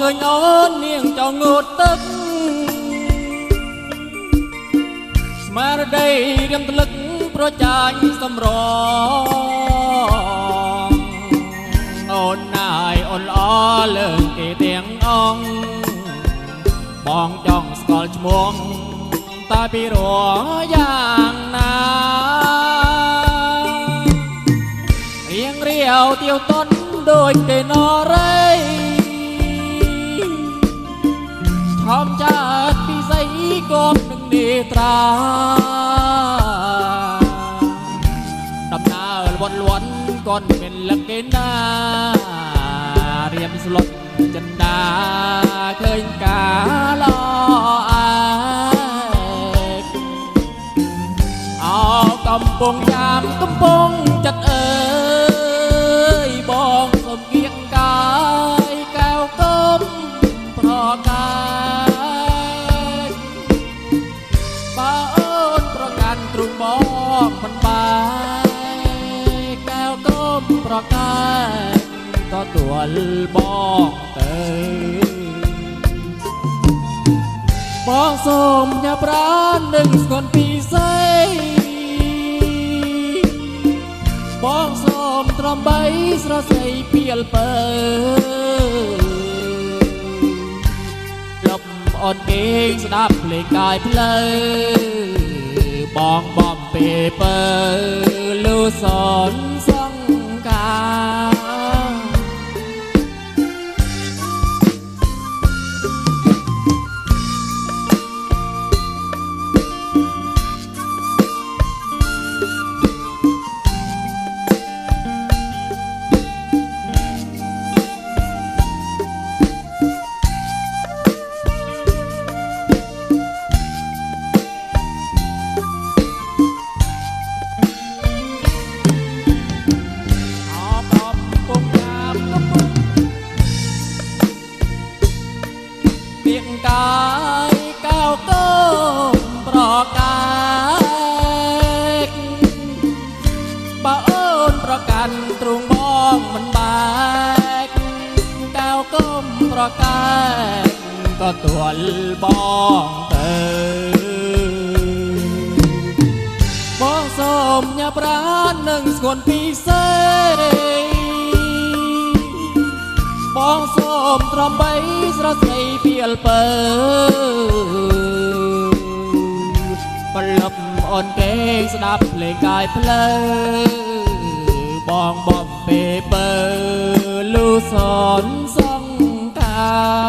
ឃើញអូននាងចង់ងូតទឹកស្មារតីរៀមត្លឹកប្រចាញ់សម្រងអូនណាយអូនល្អលើងគេទាំងអង្គបងចង់ស្គាល់ឈ្មោះតែពីរយ៉ាងណារៀងរាវទៀវតុនដូចគេនរៃឈំចាត់ពីស្អីគប់នឹងនេត្រាដំណើរវត្តលន់កូនមានលឹកគេណារៀមស្លុតចិនដាឃើញកាឡោអាយអោកំពុងយ៉ាមកំពុងចិត្តអើយបងសុំគៀកកាយកែវគុំប្រកាយបើអូនប្រកាន់ទ្រុងបងមិនបាយកែវគុំប្រកាយក៏ទួលបងទៅបងសូមញ៉ាប្រាននឹងស្គនពីសេបងសូមត្រំបីស្រស័យពីលពើលប់អូនគេងស្ដាប់ភ្លេងកាយផ្លូវបងបំពេពើលូសនសង្ការកាយកែវគុំប្រកាយបើអូនប្រកាន់ទ្រង់បងមិនបែកកែវគុំប្រកាយក៏ទួលបងទៅបងសូមញ៉ាប្រាននឹងស្គនពីសេបងសូមត្រំបីស្រស័យពីលពើបលប់អូនគេងស្ដាប់ភ្លេងកាយផ្លូវបងបំពេពើលូសនសង្ការ